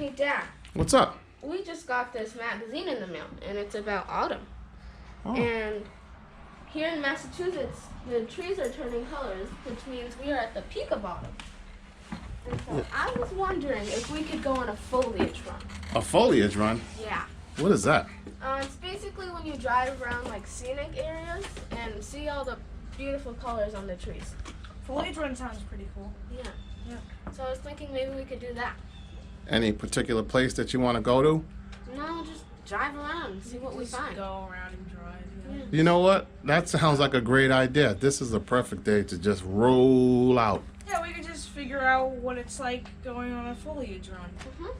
Hey, Dad. What's up? We just got this magazine in the mail, and it's about autumn. Oh. And here in Massachusetts, the trees are turning colors, which means we are at the peak of autumn. And so I was wondering if we could go on a foliage run. A foliage run? Yeah. What is that? It's basically when you drive around like scenic areas and see all the beautiful colors on the trees. Foliage run sounds pretty cool. Yeah. So I was thinking maybe we could do that. Any particular place that you want to go to? No, just drive around and see what we find. Go around and drive. Yeah. You know what? That sounds like a great idea. This is a perfect day to just roll out. Yeah, we could just figure out what it's like going on a foliage run. Mm-hmm.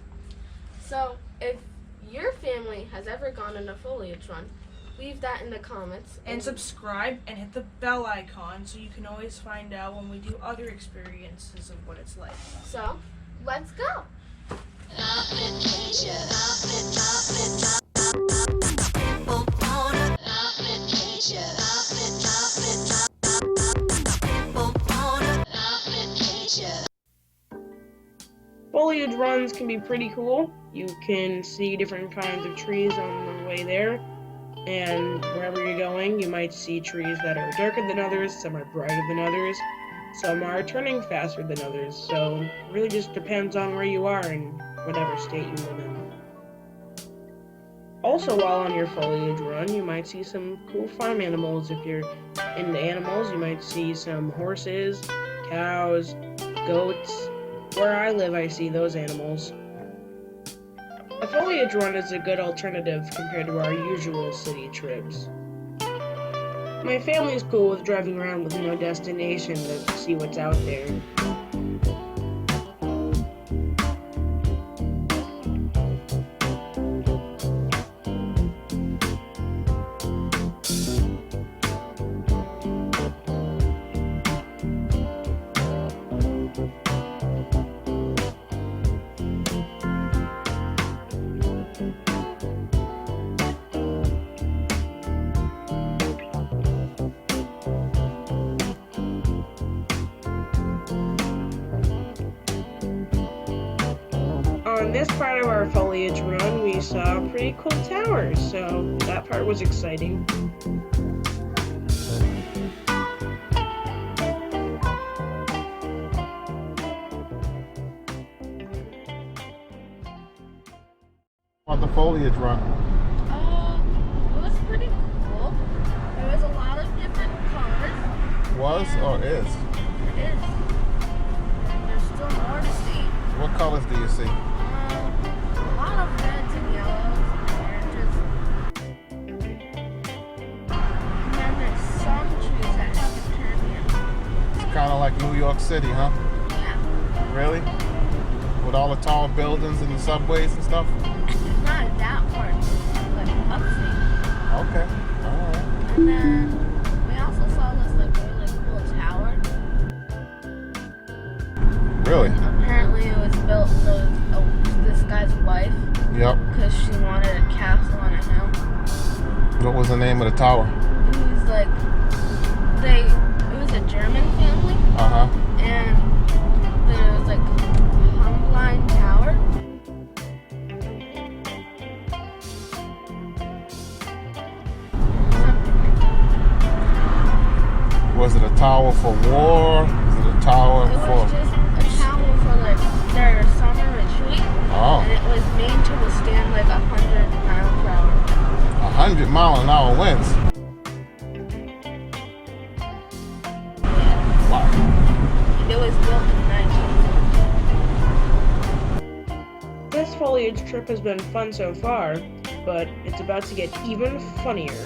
So if your family has ever gone on a foliage run, leave that in the comments. And subscribe and hit the bell icon so you can always find out when we do other experiences of what it's like. So, let's go. Foliage runs can be pretty cool. You can see different kinds of trees on the way there. And wherever you're going, you might see trees that are darker than others, some are brighter than others, some are turning faster than others. So it really just depends on where you are and whatever state you live in. Also, while on your foliage run, you might see some cool farm animals. If you're into animals, you might see some horses, cows, goats. Where I live, I see those animals. A foliage run is a good alternative compared to our usual city trips. My family's cool with driving around with no destination to see what's out there. On this part of our foliage run, we saw pretty cool towers, so that part was exciting. On the foliage run. It was pretty cool. There was a lot of different colors. Was or is? It is. There's still more to see. What colors do you see? A lot of reds and yellows and oranges. And then there's some trees that haven't turned yet. It's kind of like New York City, huh? Yeah. Really? With all the tall buildings and the subways and stuff? Not in that part, but upstate. Okay. All right. And then we also saw this like really cool tower. Really? Apparently it was built for this guy's wife Yep. because she wanted a castle on a hill. What was the name of the tower? He's like, it was a German family, Uh-huh. and there was like Humbline Tower. Something like that. Was it a tower for war? Was it a tower It was for... just a tower for like their summer retreat, Oh, and it was made to withstand like 100 miles per hour. 100-mile-an-hour winds. Wow. It was built in 1970. This foliage trip has been fun so far, but it's about to get even funnier.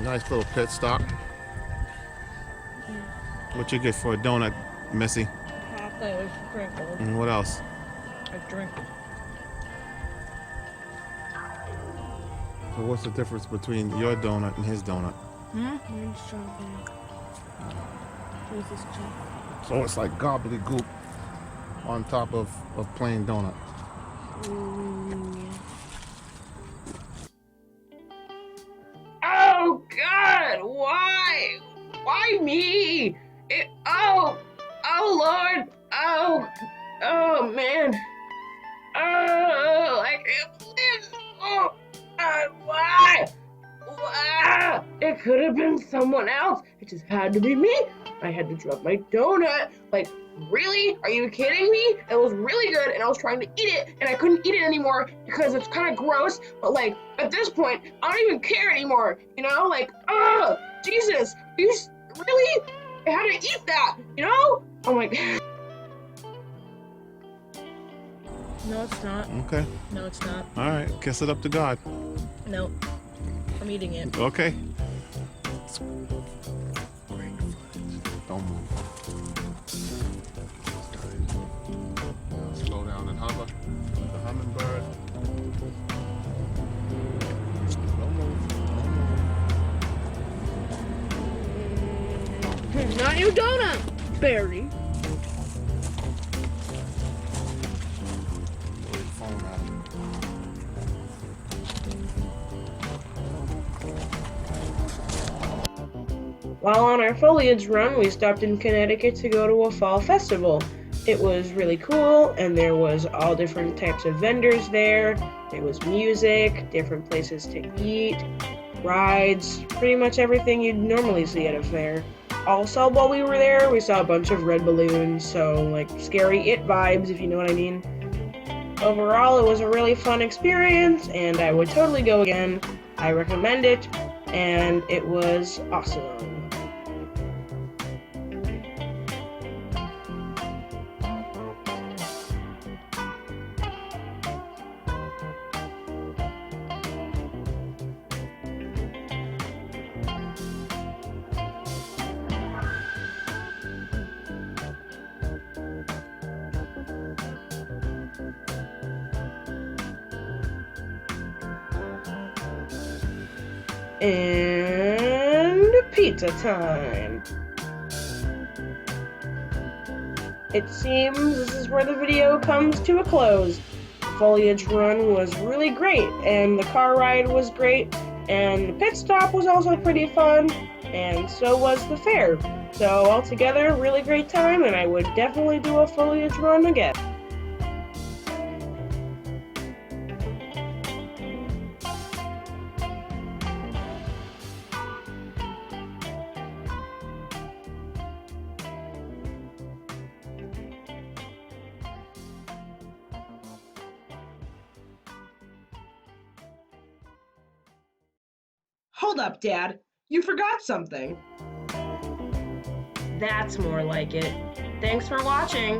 Nice little pit stop. What you get for a donut, Missy? Chocolate with sprinkles. And what else? A drink. So what's the difference between your donut and his donut? Mine's strawberry. This is chocolate. So it's like gobbledygook on top of plain donut. Oh God! Why? me. Oh Lord. Oh man. Oh, I can't believe. Oh, why? It could have been someone else. It just had to be me. I had to drop my donut. Like, really? Are you kidding me? It was really good, and I was trying to eat it, and I couldn't eat it anymore because it's kind of gross. But like, at this point, I don't even care anymore. You know, like, Jesus, really? I had to eat that. You know? Oh my God. No, it's not. Okay. No, it's not. All right. Kiss it up to God. No, I'm eating it. Okay. Don't move. Slow down and hover. The hummingbird. Don't move. Don't move. Not your donut, Barry. Blow your phone out. While on our foliage run, we stopped in Connecticut to go to a fall festival. It was really cool, and there was all different types of vendors there. There was music, different places to eat, rides, pretty much everything you'd normally see at a fair. Also, while we were there, we saw a bunch of red balloons, so like scary It vibes, if you know what I mean. Overall, it was a really fun experience, and I would totally go again. I recommend it, and it was awesome. And pizza time. It seems this is where the video comes to a close. The foliage run was really great, and the car ride was great, and the pit stop was also pretty fun, and so was the fair. So altogether, really great time, and I would definitely do a foliage run again. Hold up, Dad. You forgot something. That's more like it. Thanks for watching.